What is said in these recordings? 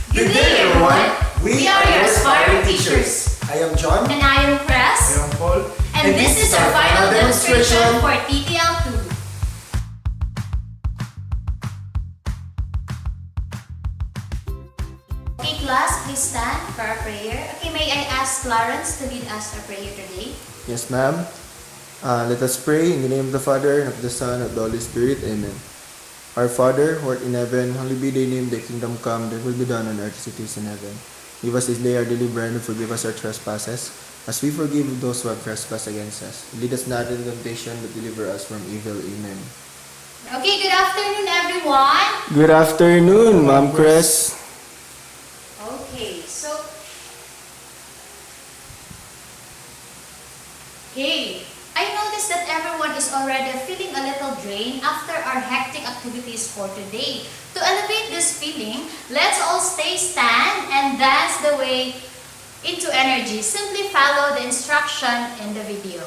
Good day, everyone. We are your aspiring teachers. I am John. And I am Press. I am Paul. And this is our final demonstration for TTL2. Okay, class, please stand for our prayer. Okay, may I ask Clarence to lead us our prayer today? Yes, ma'am. Let us pray in the name of the Father, and of the Son, and of the Holy Spirit. Amen. Our Father, who art in heaven, hallowed be thy name, thy kingdom come, thy will be done on earth as it is in heaven. Give us this day our daily bread, and forgive us our trespasses, as we forgive those who have trespassed against us. Lead us not into temptation, but deliver us from evil. Amen. Okay, good afternoon, everyone. Good afternoon, Ma'am Chris. Okay, so... Okay, I noticed that everyone is already feeling a little drained after our hectic activities for today. To elevate this feeling, let's all stand and dance the way into energy. Simply follow the instruction in the video.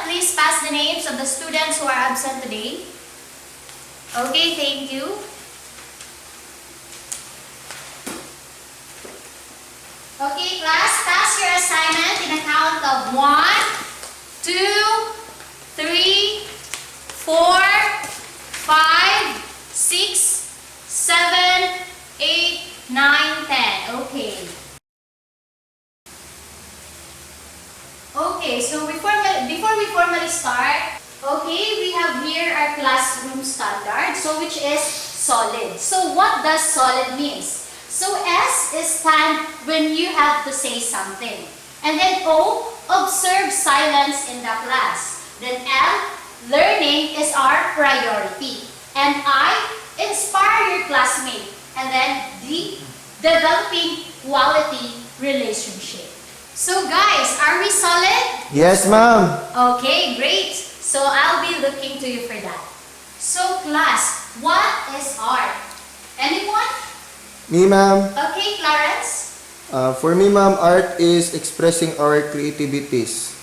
Please pass the names of the students who are absent today. Okay, thank you. Okay, class, pass your assignment in a count of 1, 2, 3, 4, 5, 6, 7, 8, 9, 10. Okay. Okay, so before we formally start, okay, we have here our classroom standard, so which is solid. So what does solid means? So S is stand when you have to say something. And then O, observe silence in the class. Then L, learning is our priority. And I, inspire your classmate. And then D, developing quality relationship. So guys, are we solid? Yes, ma'am. Okay, great. So I'll be looking to you for that. So class, what is art? Anyone? Me, ma'am. Okay, Clarence? For me, ma'am, art is expressing our creativities.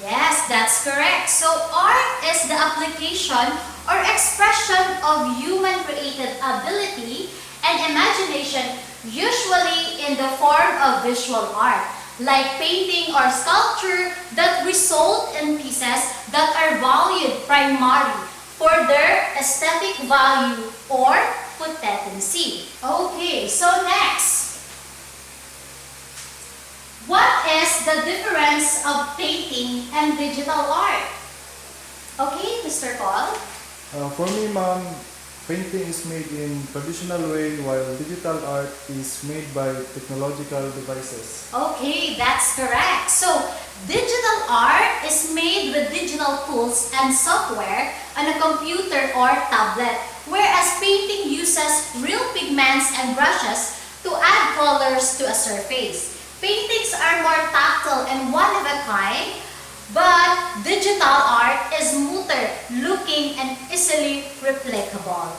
Yes, that's correct. So art is the application or expression of human creative ability and imagination, usually in the form of visual art, like painting or sculpture that result in pieces that are valued primarily for their aesthetic value or potency. Okay, so next. What is the difference of painting and digital art? Okay, Mr. Paul? For me, ma'am, painting is made in traditional way while digital art is made by technological devices. Okay, that's correct. So, art is made with digital tools and software on a computer or tablet, whereas painting uses real pigments and brushes to add colors to a surface. Paintings are more tactile and one of a kind, but digital art is smoother looking and easily replicable.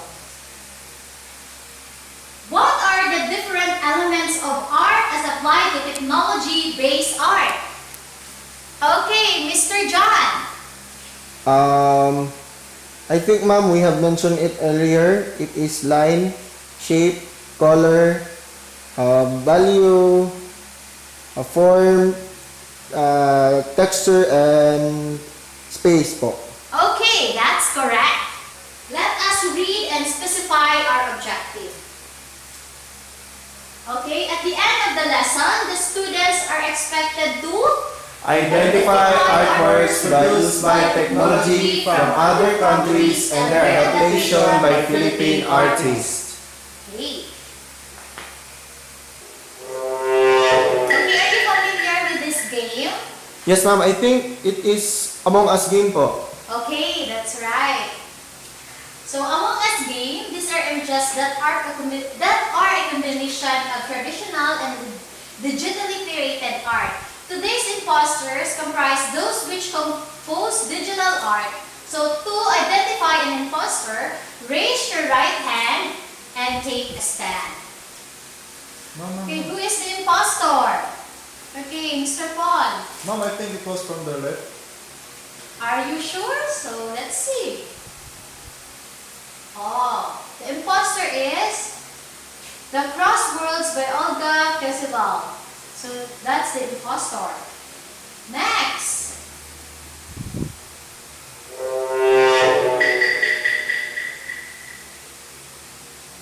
What are the different elements of art as applied to technology-based art? Okay, Mr. John. I think, ma'am, we have mentioned it earlier. It is line, shape, color, value, form, texture, and space po. Okay, that's correct. Let us read and specify our objective. Okay, at the end of the lesson, the students are expected to Identify artworks produced by technology from other countries and their adaptation by Philippine artists. Okay. Okay, are you familiar with this game? Yes, ma'am. I think it is Among Us game po. Okay, that's right. So Among Us game, these are images that are a combination of traditional and digitally created art. Today's imposters comprise those which compose digital art. So to identify an imposter, raise your right hand and take a stand. Ma'am, Okay, who is the impostor? Okay, Mr. Paul. Ma'am, I think it was from the left. Are you sure? So let's see. Oh, the imposter is The Crosswords by Olga Festival. So that's the impostor. Next.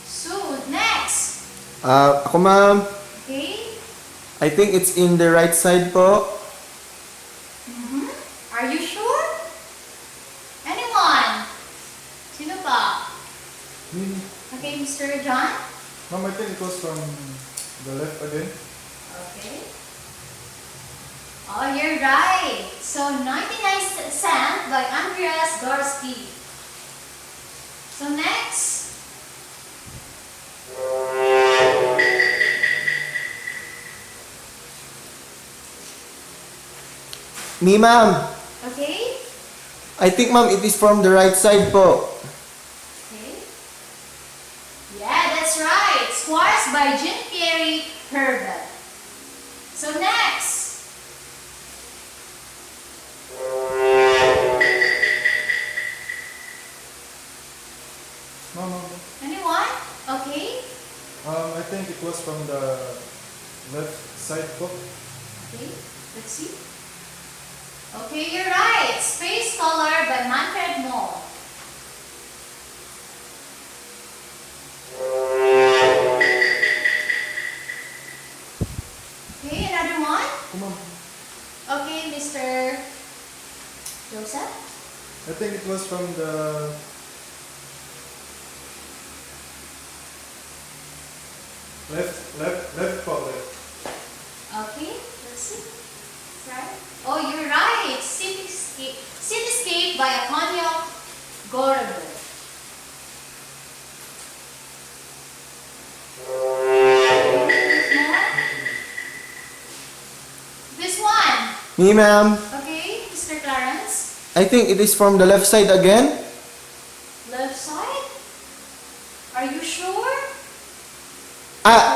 So next. Ako, ma'am. Okay. I think it's in the right side po. Are you sure? Anyone? Sino pa? Okay, Mr. John? Ma'am, I think it was from the left again. Okay. Oh, you're right. So 99 Cent by Andreas Gorski. So next. Me, ma'am. Okay. I think, ma'am, it is from the right side po. Okay. Yeah, that's right. Squares by Jean-Pierre Herbert. So next. Ma'am, Anyone? Okay. I think it was from the left side po. Okay. Let's see. Okay, you're right. Space Color by Manfred Moll. Okay, another one. Come on. Okay, Mr. Joseph. I think it was from the left po, left. Okay, let's see. Right. Oh, you're right. Cityscape by Akonio Goraber. This one. Me, ma'am. Okay, Mr. Clarence. I think it is from the left side again. Left side? Are you sure?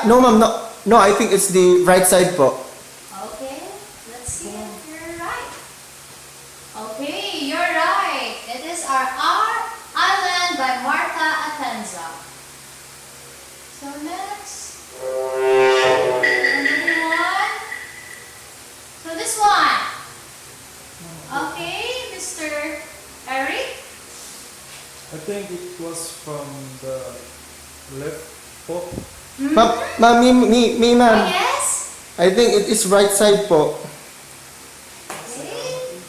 No, ma'am. No, no. I think it's the right side po. Okay, let's see if you're right. Okay, you're right. It is our Island by Marta Atenza. So next. Another one. So this one. Okay, Mr. Eric. I think it was from the left po. Ma'am, me, Oh, ma'am. yes? I think it is right side po. Okay.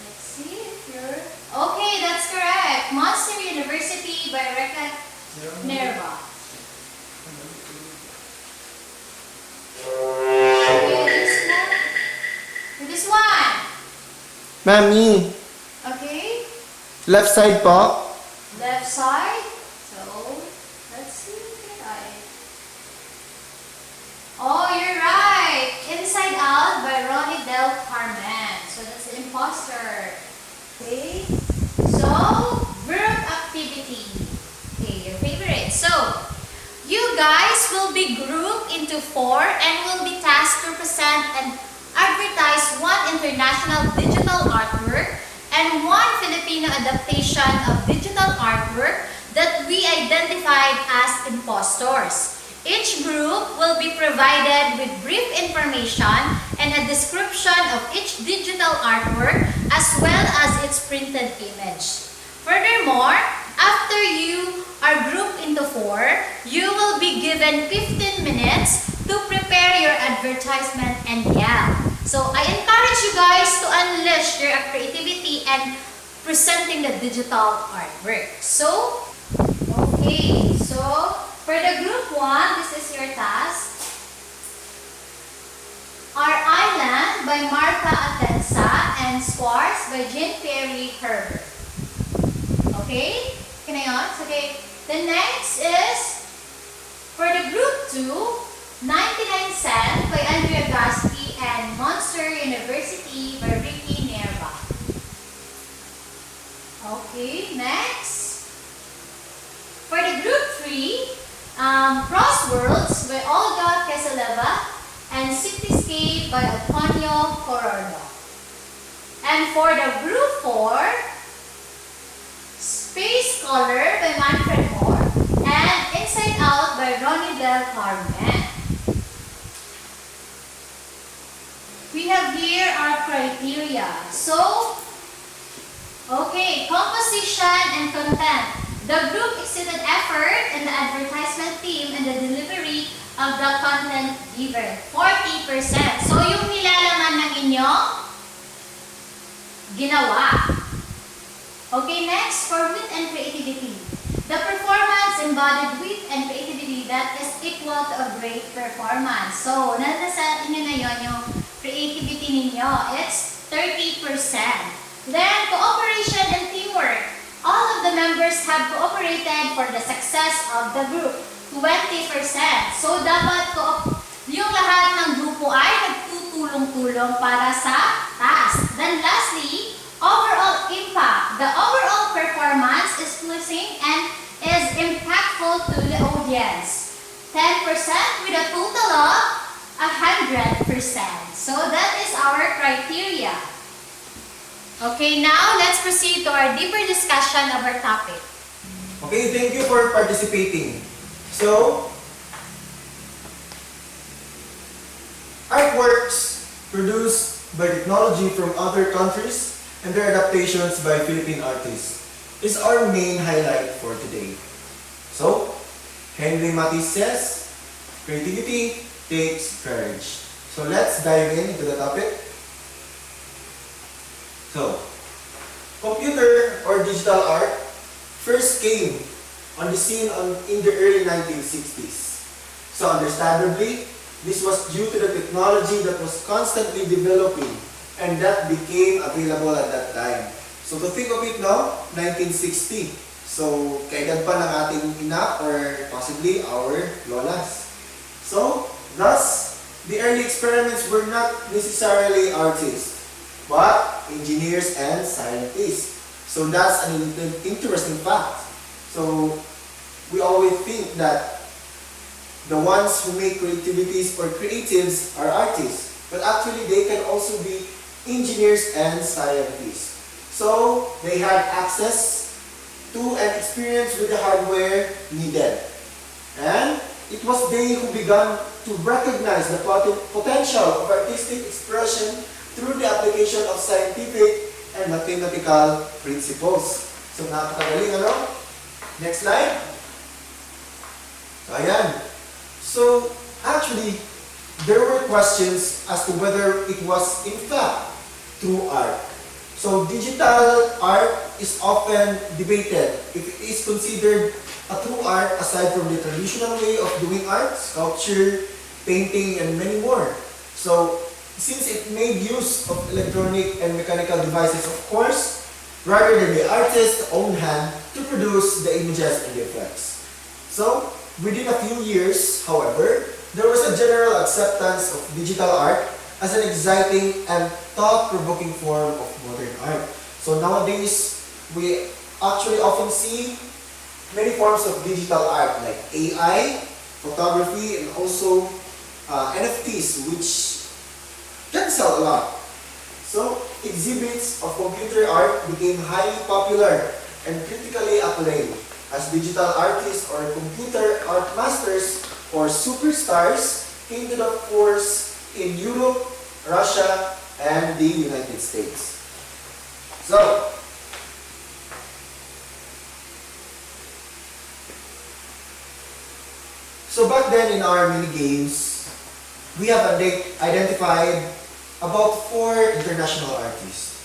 Let's see if you're... Okay, that's correct. Monster University by Reka Nerva. Okay, this one. Mami, Okay? left side po. Left side. So, let's see. Oh, you're right. Inside Out by Ronnie Del Carmen. So, that's the imposter. Okay? So, group activity. Okay, your favorite. So, you guys will be grouped into 4 and will be tasked to present and advertise one international digital artwork and one Filipino adaptation of digital artwork that we identified as impostors. Each group will be provided with brief information and a description of each digital artwork as well as its printed image. Furthermore, after you are grouped into 4, you will be given 15 minutes to prepare your advertisement and yell. So, I encourage you guys to unleash your creativity and presenting the digital artwork. So, okay. So, for the group 1, this is your task. Our Island by Martha Atensa and Squares by Jean-Pierre Herbert. Okay? Can I on? Okay. The next is for the group 2, 99 Cent by Andrea Gasky and Monster University by Ricky Nerva. Okay, next. For the group 3, Crosswords by Olga Keseleva and Cityscape by Antonio Corordo. And for the group 4, Space Color by Manfred Moore and Inside Out by Ronnie Del Carmen. We have here our criteria. So, okay, composition and content. The group exceeded effort in the advertisement team and the delivery of the content given. 40%. So, yung nilalaman ng inyong ginawa. Okay, next, for wit and creativity. The performance embodied wit and creativity that is equal to a great performance. So, nasa inyo na yon yung creativity ninyo. It's 30%. Then, cooperation and teamwork. All of the members have cooperated for the success of the group. 20%. So, dapat yung lahat ng grupo ay nagtutulong-tulong para sa task. Then, lastly, overall impact. The overall performance is pleasing and is impactful to the audience. 10% with a total of 100%. So that is our criteria. Okay, now let's proceed to our deeper discussion of our topic. Okay, thank you for participating. So, artworks produced by technology from other countries and their adaptations by Philippine artists is our main highlight for today. So, Henry Matisse says, creativity takes courage. So let's dive into the topic. So, computer or digital art first came on the scene in the early 1960s. So understandably, this was due to the technology that was constantly developing and that became available at that time. So to think of it now, 1960. So, kaedad pa ng ating ina or possibly our lolas. So, thus, the early experiments were not necessarily artists, but engineers and scientists. So that's an interesting fact. So we always think that the ones who make creativities or creatives are artists, but actually they can also be engineers and scientists. So they had access to and experience with the hardware needed. And it was they who began to recognize the potential of artistic expression through the application of scientific and mathematical principles. So, napakagaling, ano? Next slide. So, ayan. So, actually, there were questions as to whether it was, in fact, true art. So, digital art is often debated if it is considered a true art aside from the traditional way of doing art, sculpture, painting, and many more. So, since it made use of electronic and mechanical devices, of course, rather than the artist's own hand to produce the images and the effects. So, within a few years, however, there was a general acceptance of digital art as an exciting and thought-provoking form of modern art. So nowadays, we actually often see many forms of digital art like AI, photography, and also NFTs, which can sell a lot. So exhibits of computer art became highly popular and critically acclaimed as digital artists or computer art masters or superstars came to the force in Europe, Russia, and the United States. So back then in our mini games, we have identified about 4 international artists.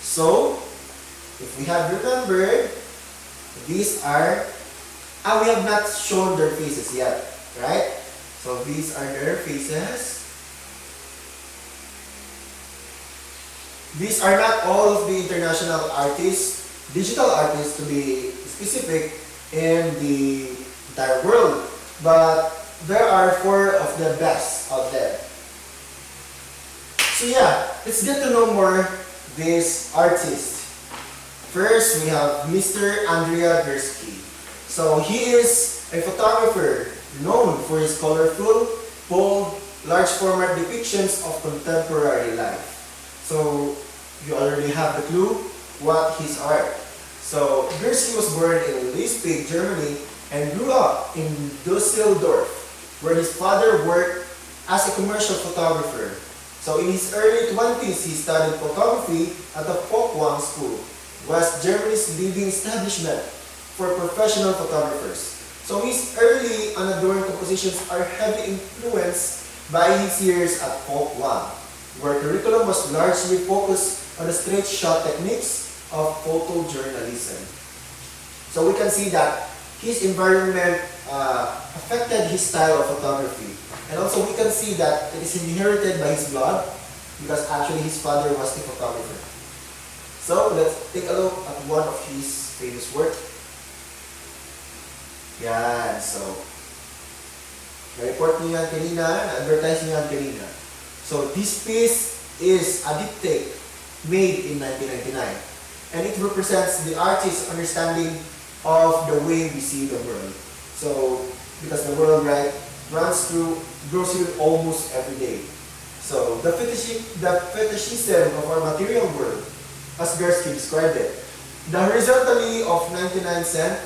So, if we have remembered, these are, we have not shown their faces yet, right? So these are their faces. These are not all of the international artists, digital artists to be specific, in the entire world, but there are 4 of the best out there. So yeah, let's get to know more this artist. First, we have Mr. Andrea Gursky. So he is a photographer known for his colorful, bold, large format depictions of contemporary life. So you already have the clue what his art. So Gursky was born in Leipzig, Germany, and grew up in Dusseldorf, where his father worked as a commercial photographer. So in his early 20s, he studied photography at the Folkwang School, West Germany's leading establishment for professional photographers. So his early unadorned compositions are heavily influenced by his years at Folkwang, where curriculum was largely focused on the straight shot techniques of photojournalism. So we can see that his environment affected his style of photography. And also we can see that it is inherited by his blood because actually his father was a photographer. So let's take a look at one of his famous work. Yan, so na-report niyo yan kanina, na-advertise niyo yan kanina. So this piece is a diptych made in 1999. And it represents the artist's understanding of the way we see the world. So, because the world, right, goes through almost every day. So, the fetishism of our material world, as Gursky described it, the horizontally of 99 cent,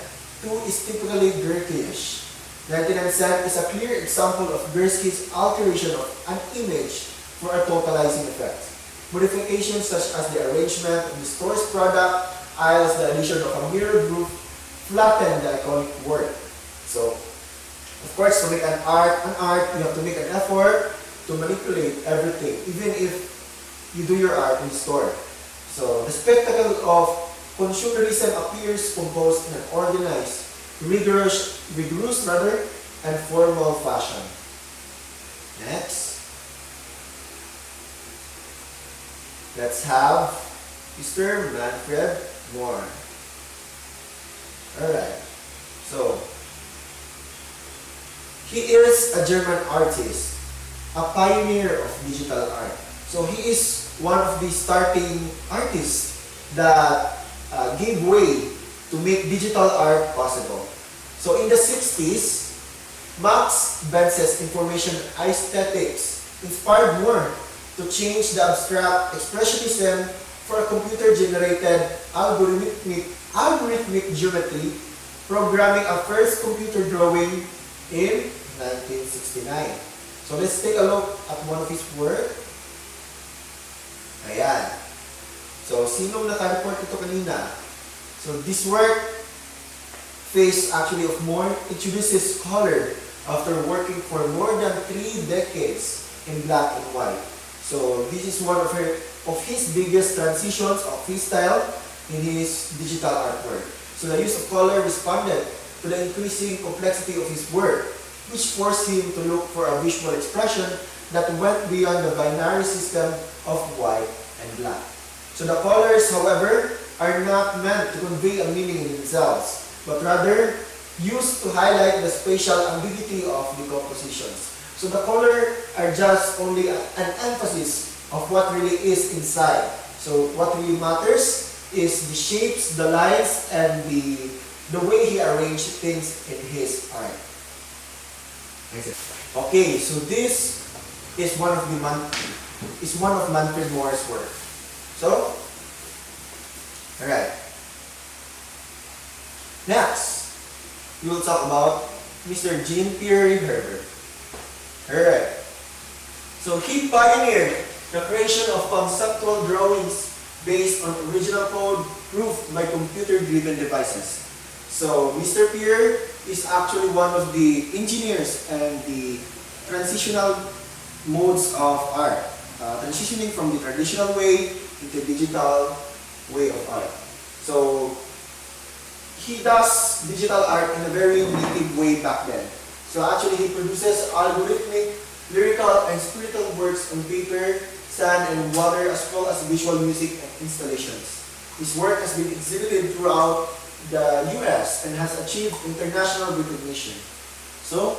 2 is typically Gursky-ish. 99 cent is a clear example of Gursky's alteration of an image for a totalizing effect. Modifications such as the arrangement of the store's product, aisles, the addition of a mirrored roof, flatten the iconic work. So, of course, to make an art, you have to make an effort to manipulate everything, even if you do your art in the store. So, the spectacle of consumerism appears composed in an organized, rigorous and formal fashion. Next, let's have Mr. Manfred Moore. Alright, so he is a German artist, a pioneer of digital art. So he is one of the starting artists that gave way to make digital art possible. So in the 60s, Max Benz's information aesthetics inspired Moore to change the abstract expressionism for a computer-generated algorithmic geometry, programming a first computer drawing in 1969. So let's take a look at one of his work. Ayan. So, sinong naka-report ito kanina? So, this work, Face actually of Moore, introduces color after working for more than 3 decades in black and white. So, this is one of his biggest transitions of his style in his digital artwork. So, the use of color responded to the increasing complexity of his work, which forced him to look for a visual expression that went beyond the binary system of white and black. So the colors, however, are not meant to convey a meaning in themselves, but rather used to highlight the spatial ambiguity of the compositions. So the color are just only an emphasis of what really is inside. So what really matters is the shapes, the lines, and the way he arranged things in his art. Okay, so this is one of Manfred Moore's work. So, alright. Next, we will talk about Mr. Jean-Pierre Herbert. Alright. So he pioneered the creation of conceptual drawings based on original code proved by computer-driven devices. So Mr. Pierre is actually one of the engineers and the transitional modes of art, transitioning from the traditional way into digital way of art. So he does digital art in a very native way back then. So actually he produces algorithmic, lyrical, and spiritual works on paper, sand, and water, as well as visual music and installations. His work has been exhibited throughout the US and has achieved international recognition. So,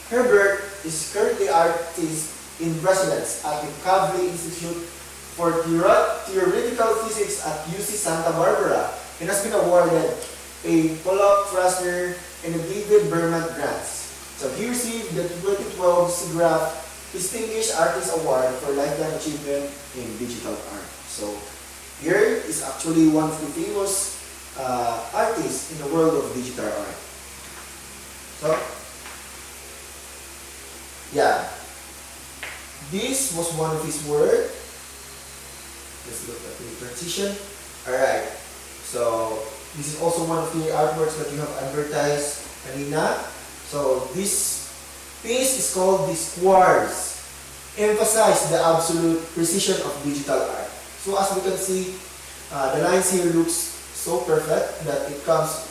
Herbert is currently artist in residence at the Kavli Institute for Theoretical Physics at UC Santa Barbara and has been awarded a Pollock-Krasner and a David Berman grants. So he received the 2012 SIGGRAPH Distinguished Artist Award for Lifetime Achievement in Digital Art. So here is actually one of the famous artists in the world of digital art. So, yeah. This was one of his work. Let's look at the transition. Alright. So, this is also one of the artworks that you have advertised kanina. So, this piece is called the Squares. Emphasize the absolute precision of digital art. So, as we can see, the lines here looks so perfect that it comes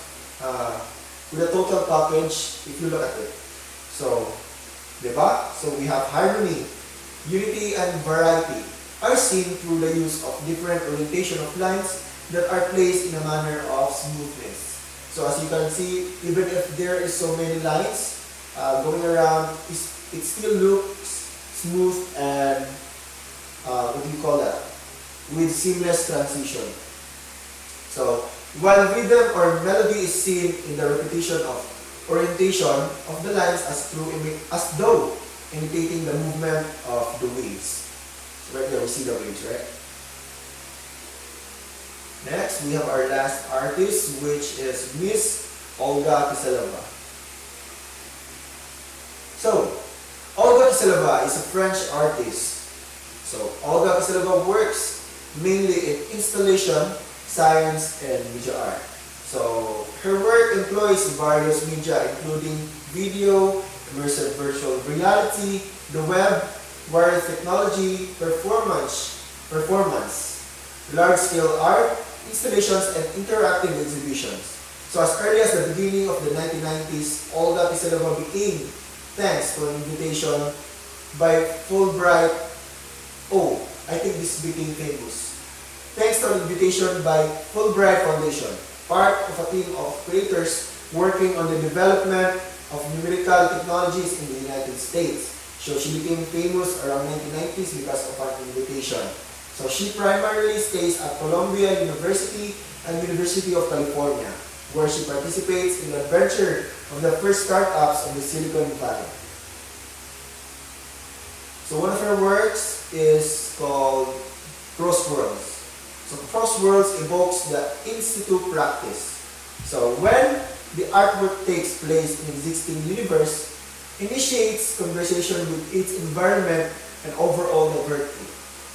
with a total package if you look at it. So, diba? So we have harmony, unity, and variety are seen through the use of different orientation of lines that are placed in a manner of smoothness. So as you can see, even if there is so many lines going around, it still looks smooth and what do you call that? With seamless transition. So, while rhythm or melody is seen in the repetition of orientation of the lines as though imitating the movement of the waves. So right there we see the waves, right? Next, we have our last artist, which is Miss Olga Kiselova. So, Olga Kiselova is a French artist. So, Olga Kiselova works mainly in installation, science, and media art. So, her work employs various media including video, immersive virtual reality, the web, wireless technology, performance, large-scale art, installations, and interactive exhibitions. So as early as the beginning of the 1990s, Olga Kiselova became, thanks to an invitation by Fulbright, I think this became famous. Thanks to an invitation by Fulbright Foundation, part of a team of creators working on the development of numerical technologies in the United States. So she became famous around 1990s because of an invitation. So she primarily stays at Columbia University and University of California, where she participates in the adventure of the first startups of the Silicon Valley. So one of her works is called Crossworlds. So Crossworlds evokes the in situ practice. So when the artwork takes place in existing universe, initiates conversation with its environment and overall diversity.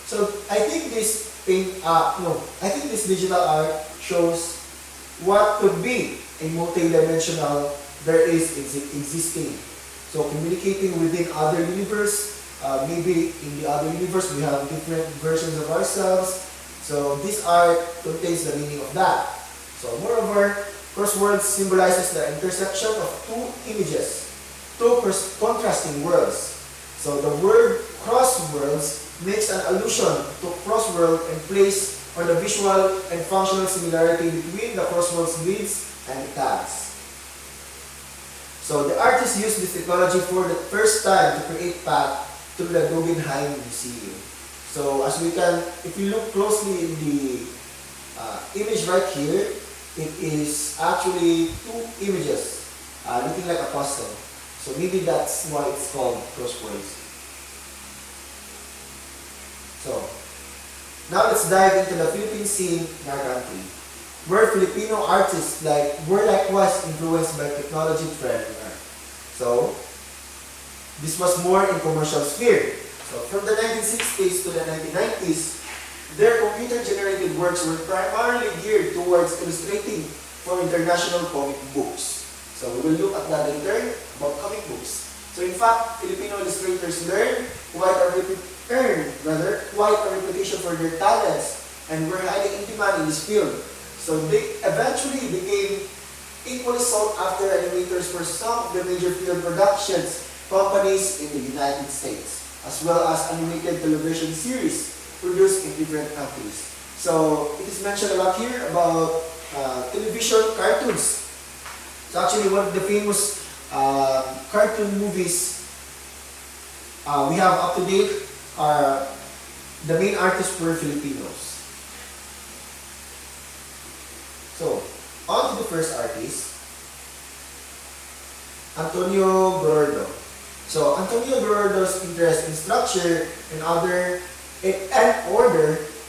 So I think this this digital art shows what could be a multi-dimensional there is existing. So communicating within other universe, maybe in the other universe we have different versions of ourselves. So this art contains the meaning of that. So moreover, Crossworlds symbolizes the intersection of two images, two contrasting worlds. So the word crosswords makes an allusion to crossworld and plays on the visual and functional similarity between the crosswords grids and tags. So the artist used this technology for the first time to create path through the Guggenheim Museum. So as we can, if you look closely in the image right here, it is actually two images looking like a puzzle. So maybe that's why it's called crosswords. So now let's dive into the Philippine scene in our country, where Filipino artists were likewise influenced by technology trend in art. So this was more in commercial sphere. So from the 1960s to the 1990s, their computer-generated works were primarily geared towards illustrating for international comic books. So we will look at that later about comic books. So in fact, Filipino illustrators earned quite a reputation for their talents and were highly in demand in this field. So they eventually became equally sought after animators for some of the major film productions companies in the United States, as well as animated television series produced in different countries. So it is mentioned a lot here about television cartoons. So actually one of the famous cartoon movies we have up to date are the main artists were Filipinos. So on to the first artist, Antonio Gordo. So Antonio Gordo's interest in structure and order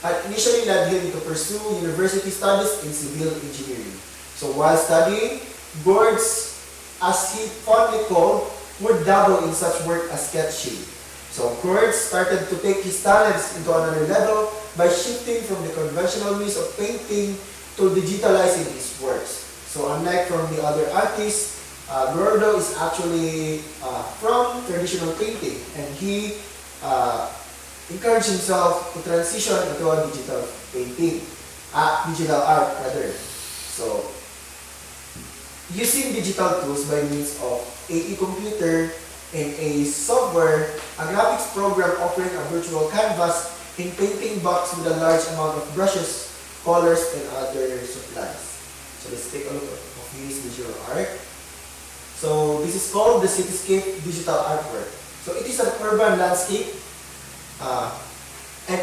had initially led him to pursue university studies in civil engineering. So while studying, Gords, as he fondly called, would dabble in such work as sketching. So Gords started to take his talents into another level by shifting from the conventional means of painting to digitalizing his works. So unlike from the other artists, Gordo is actually from traditional painting, and he encouraged himself to transition into a digital painting, digital art rather. So using digital tools by means of a computer and a software, a graphics program offering a virtual canvas in painting box with a large amount of brushes, colors, and other supplies. So let's take a look of his visual art. So this is called the Cityscape Digital Artwork. So it is an urban landscape, and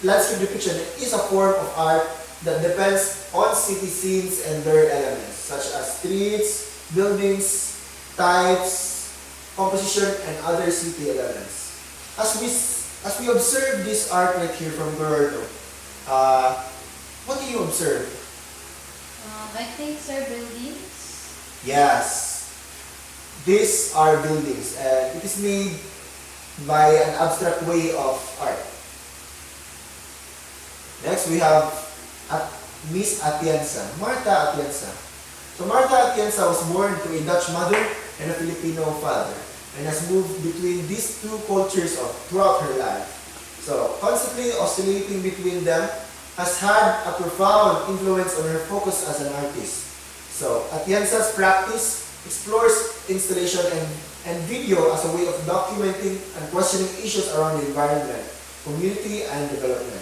landscape depiction is a form of art that depends on city scenes and their elements, such as streets, buildings, types, composition, and other city elements. As we observe this art right here from Gordo, what do you observe? I think, sir, buildings. Yes. These are buildings, and it is made by an abstract way of art. Next, we have Miss Atienza, Marta Atienza. So Marta Atienza was born to a Dutch mother and a Filipino father, and has moved between these two cultures throughout her life. So constantly oscillating between them has had a profound influence on her focus as an artist. So Atienza's practice explores installation and video as a way of documenting and questioning issues around the environment, community, and development.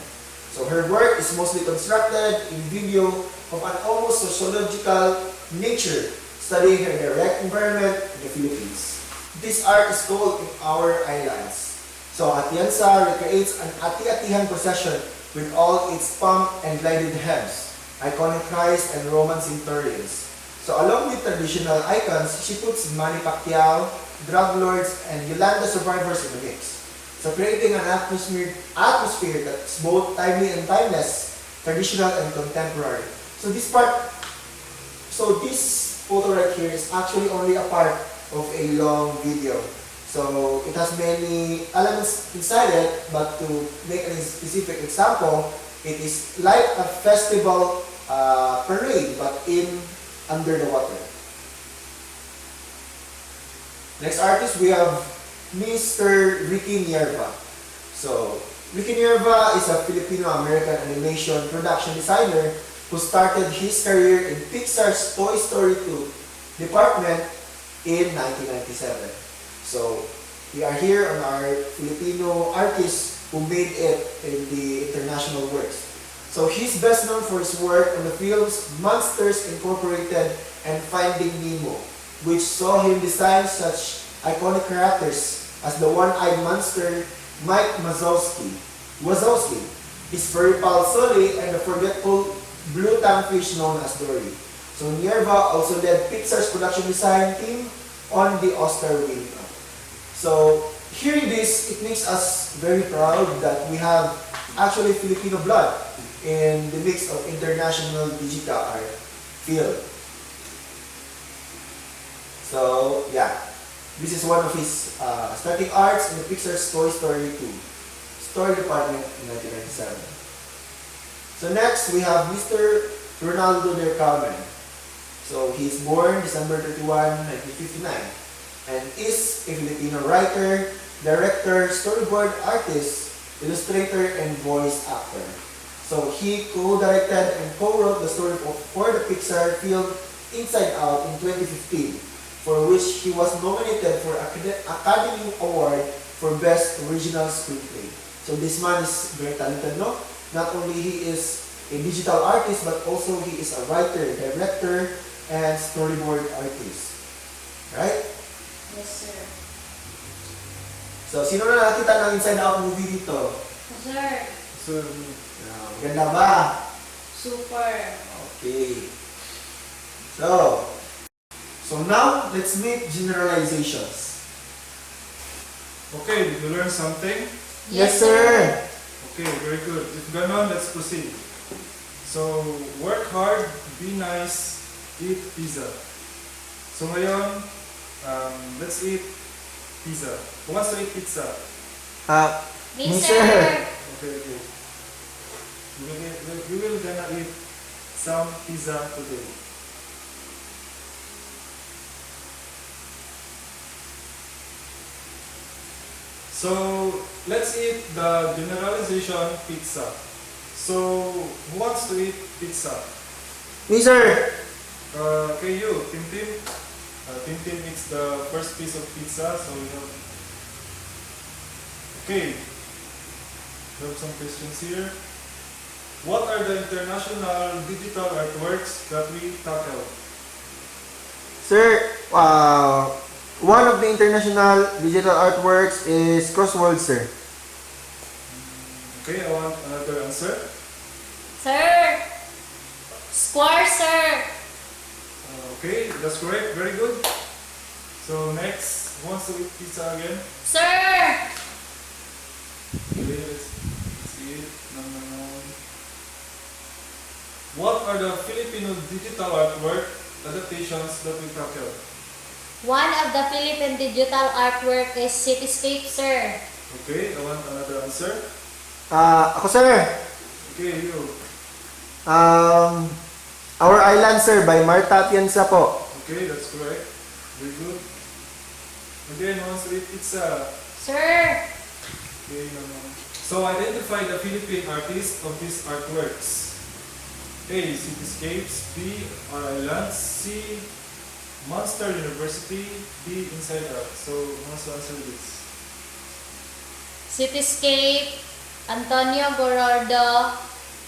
So her work is mostly constructed in video of an almost sociological nature, studying her direct environment in the Philippines. This art is called In Our Islands. So Atienza recreates an ati-atihan procession with all its pomp and glided hems, iconic Christ and Roman centurions. So along with traditional icons, she puts Manny Pacquiao, drug lords, and Yolanda survivors in the mix. So creating an atmosphere that's both timely and timeless, traditional and contemporary. So this photo right here is actually only a part of a long video. So it has many elements inside it, but to make a specific example, it is like a festival parade, but under the water. Next artist, we have Mr. Ricky Nierva. So Ricky Nierva is a Filipino-American animation production designer who started his career in Pixar's Toy Story 2 department in 1997. So We are here on our Filipino artist who made it in the international works. So he's best known for his work on the films Monsters Incorporated and Finding Nemo, which saw him design such iconic characters as the one-eyed monster Mike Wazowski, his furry pal Sully, and the forgetful blue fish known as Dory. So Nierva also led Pixar's production design team on the Oscar win. So hearing this, it makes us very proud that we have actually Filipino blood in the mix of international digital art field. So yeah, this is one of his starting arts in the Pixar's Toy Story 2 story department in 1997. So next we have Mr. Ronaldo del Carmen. So he's born December 31, 1959 and is a Filipino writer, director, storyboard artist, illustrator, and voice actor. So he co-directed and co-wrote the story for the Pixar film Inside Out in 2015, for which he was nominated for Academy Award for Best Original Screenplay. So this man is very talented, no? Not only he is a digital artist, but also he is a writer, director, and storyboard artist. Right? Yes, sir. So, sino na nakita ng Inside Out movie dito? Sir. So, Maganda ba? Super. Okay. So now, let's make generalizations. okay, did you learn something? Yes, sir. Okay, very good. If ganon, let's proceed. So, work hard, be nice, eat pizza. So ngayon, let's eat pizza. Who wants to eat pizza? Me, Me, sir. sir. Okay. We will gonna eat some pizza today. So let's eat the generalization pizza. So who wants to eat pizza? Me, sir. Okay, you, Timtim. Timtim eats the first piece of pizza. So we have. Okay. We have some questions here. What are the international digital artworks that we tackled? Sir, one of the international digital artworks is Crossworld, sir. Okay, I want another answer. Sir. Square, sir. Okay, that's correct. Very good. So next, who wants to eat pizza again? Sir. Okay, let's see it. No. What are the Filipino digital artwork adaptations that we tackled? One of the Philippine digital artwork is Cityscape, sir. Okay, I want another answer. Ako, sir. Okay, you. Our Island, sir, by Marta Atienza po. Okay, that's correct. Very good. Again, who wants to eat pizza? Sir. Okay, no. So identify the Philippine artist of these artworks. A. Cityscapes. B. Our Islands. C. Monster University. D. Inside Out. So, who wants to answer this? Cityscape, Antonio Gorordo.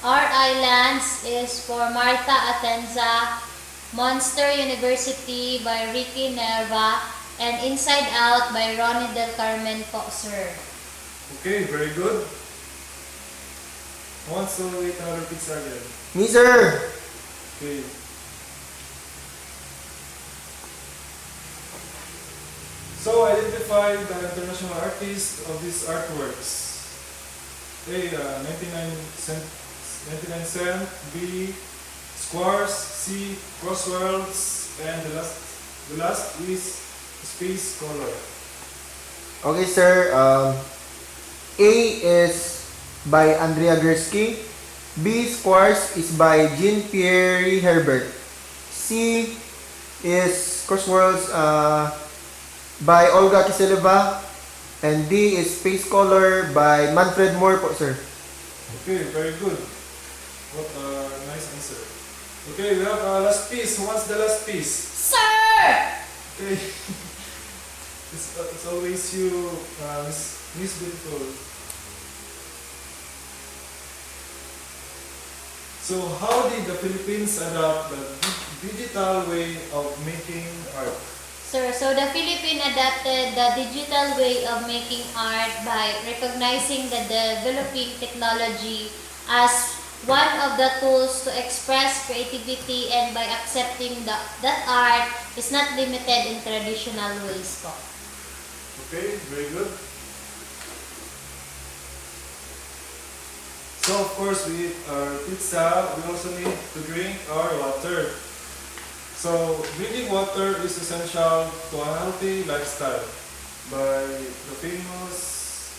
Our Islands is for Marta Atenza. Monster University by Ricky Nerva. And Inside Out by Ronnie Del Carmen po, sir. Okay, very good. Who wants to eat another pizza again? Me, sir. Okay. So, identify the international artist of these artworks. A. 99 cent. B. Squares. C. Crossworlds. And the last is Space Color. Okay, sir. A is by Andrea Gursky. B. Squares is by Jean-Pierre Herbert. C is Crossworlds by Olga Kiseleva. And D is Space Color by Manfred Moore po, sir. Okay, very good. What a nice answer. Okay, we have last piece. Who wants the last piece? Sir! Okay. It's always you, Miss Beautiful. So how did the Philippines adopt the digital way of making art? Sir, so the Philippines adapted the digital way of making art by recognizing the developing technology as one of the tools to express creativity and by accepting that art is not limited in traditional ways po. Okay, very good. So of course we eat our pizza, we also need to drink our water. So drinking water is essential to a healthy lifestyle by the famous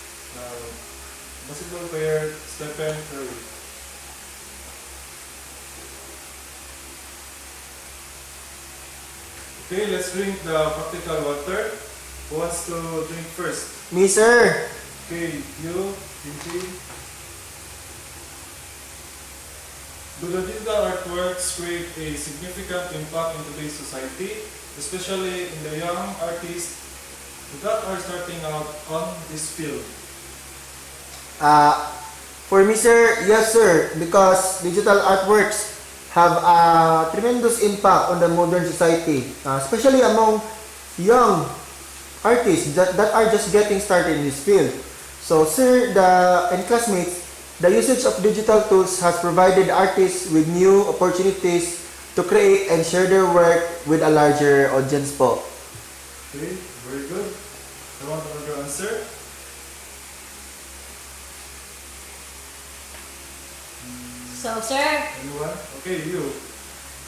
basketball player Stephen Curry. Okay, let's drink the practical water. Who wants to drink first? Me, sir. Okay, you, Timtim. Do the digital artworks create a significant impact in today's society, especially in the young artists that are starting out on this field? For me, sir, yes, sir, because digital artworks have a tremendous impact on the modern society, especially among young artists that are just getting started in this field. So, sir, and classmates, the usage of digital tools has provided artists with new opportunities to create and share their work with a larger audience po. Okay, very good. I want another answer. So, sir, Anyone? Okay, you.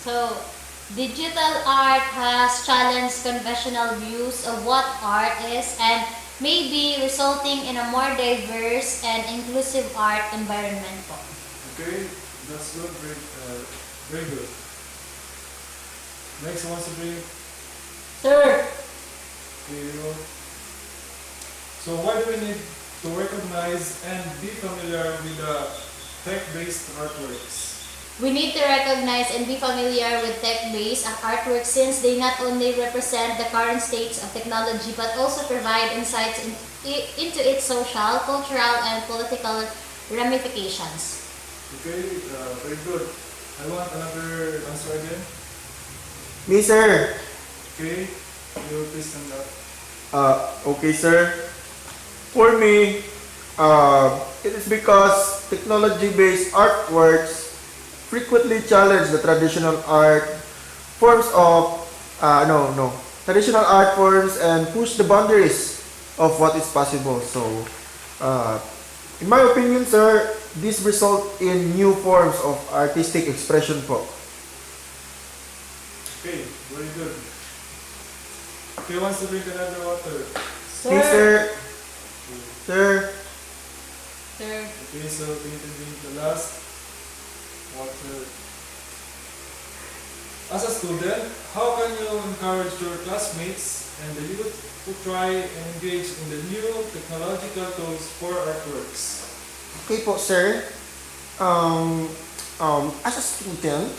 so digital art has challenged conventional views of what art is and may be resulting in a more diverse and inclusive art environment po. Okay, that's good. Very good. Next, who wants to drink? Sir, Okay, you. So why do we need to recognize and be familiar with the tech-based artworks? we need to recognize and be familiar with tech-based artworks since they not only represent the current states of technology but also provide insights into its social, cultural, and political ramifications. Okay, very good. I want another answer again. Me, sir. Okay, you please stand up. Okay, sir. For me, it is because technology-based artworks frequently challenge the traditional art forms of traditional art forms and push the boundaries of what is possible. So, in my opinion, sir, this result in new forms of artistic expression po. Okay, very good. Okay, wants to drink another water? Okay, sir. Sir. Sir. Okay, so we need to drink the last water. As a student, how can you encourage your classmates and the youth to try and engage in the new technological tools for artworks? Okay po, sir. As a student,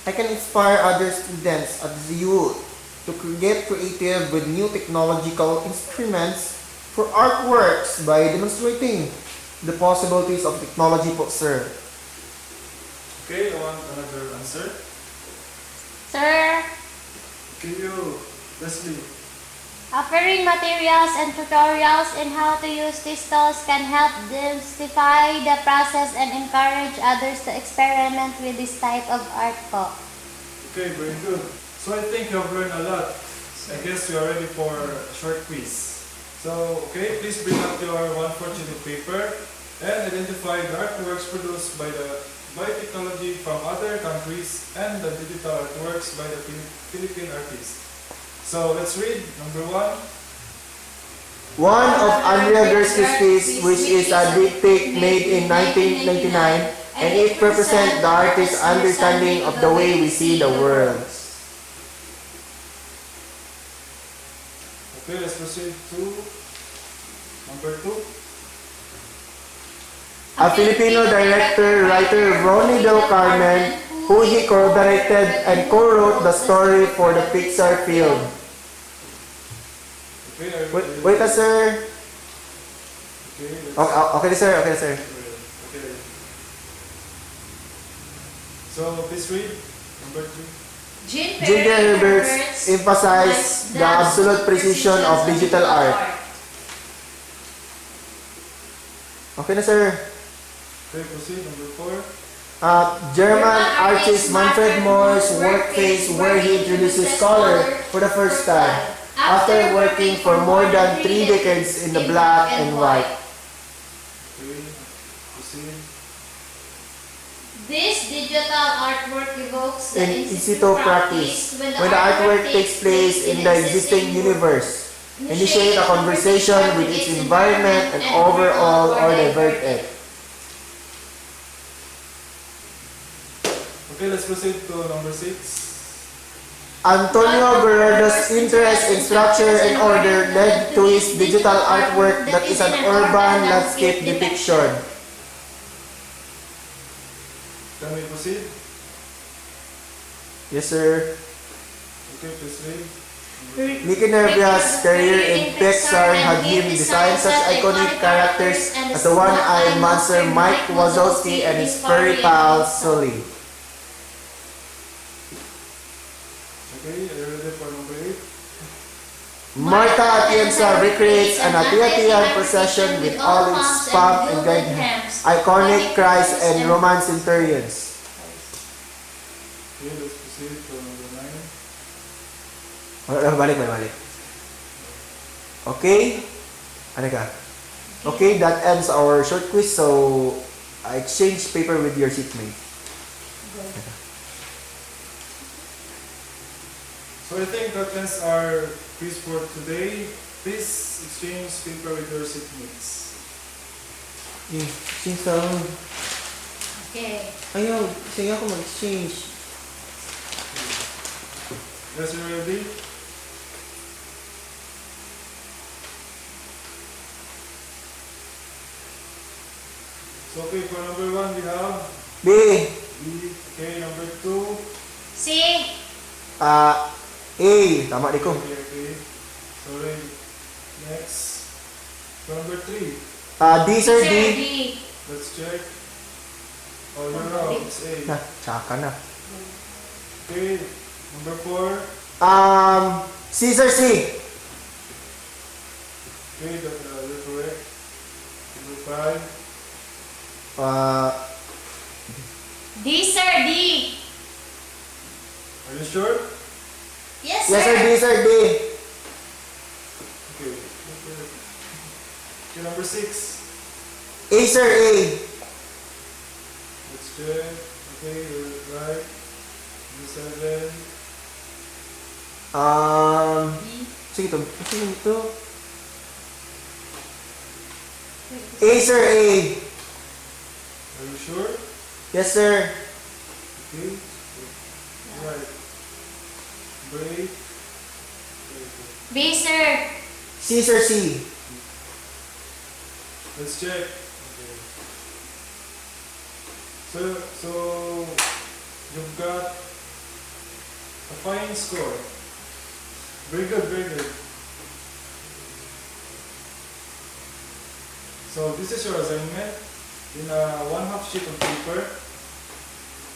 I can inspire other students as youth to get creative with new technological instruments for artworks by demonstrating the possibilities of technology po, sir. Okay, I want another answer. Sir, Okay, you, Leslie. offering materials and tutorials in how to use these tools can help demystify the process and encourage others to experiment with this type of art po. Okay, very good. So I think you have learned a lot. I guess you are ready for a short quiz. So, okay, please bring up your 1/4 sheet of paper and identify the artworks produced by technology from other countries and the digital artworks by the Philippine artists. So let's read number 1. One of Andrea Gerst's which is a diptych made in 1999, and it represents the artist's understanding of the way we see the world. Okay, let's proceed to number 2. A Filipino director, writer Ronnie Del Carmen, who he corroborated and co-wrote the story for the Pixar film. Wait na, sir. Okay, let's... Okay na, sir. Okay na, sir. Okay. So, please read number 3. Jean Pierre Herbert's emphasized the absolute precision of digital art. Okay na, sir. Okay, proceed. Number 4. German artist Manfred Mohr's work phase where he introduces color for the first time, after working for more than 3 decades in the black and white. Okay, proceed. This digital artwork evokes the In in situ practice, when the artwork takes place in the existing universe, initiate a conversation with its environment and overall or divert it. Okay, let's proceed to number 6. Antonio Berardo's interest in structure and order led to his digital artwork that is an urban landscape depiction. Can we proceed? Yes, sir. Okay, please read. Mickey Nervia's career in Pixar had him design such iconic characters as the one-eyed monster Mike Wazowski and his furry pal Sully. Okay, are you ready for number 8? Martha Atienza recreates an Ati-Atian procession with all its pomp and iconic cries and Roman centurions. Okay, let's proceed to number 9. Balik. Okay? Ano ka? Okay, that ends our short quiz. So, I exchange paper with your seatmate. So I think that ends our quiz for today. Please exchange paper with your seatmates. Exchange lang. Okay. Ayaw, sige ako mag-exchange. Guys, you ready? So okay, for number 1 we have B. B. Okay, number 2. C. A. Tama di ko. Okay. Sorry. Next. For number 3. D, sir, D. Let's check. Oh, you're wrong. It's A. Na, tsaka na. Okay. Number 4. C, sir, C. Okay, you're correct. Number 5. D, sir, D. Are you sure? Yes, Yes, sir, D, sir, D. Okay. Okay, number 6. A, sir, A. Let's check. Okay, you're right. Number 7. Sige to. Sige to. A, sir, A. Are you sure? Yes, sir. Okay. Right. Number 8. B, sir. C, sir, C. Let's check. Okay. So you've got a fine score. Very good, very good. So this is your assignment. In a 1/2 sheet of paper,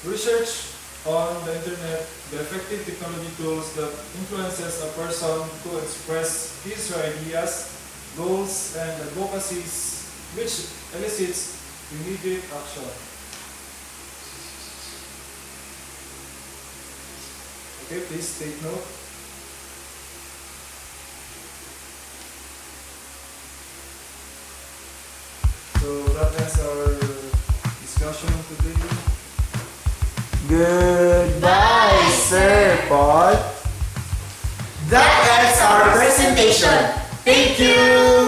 research on the internet the effective technology tools that influences a person to express his or her ideas, goals, and advocacies, which elicits immediate action. Okay, please take note. So that ends our discussion today. Goodbye, Sir Paul. That ends our presentation. Thank you.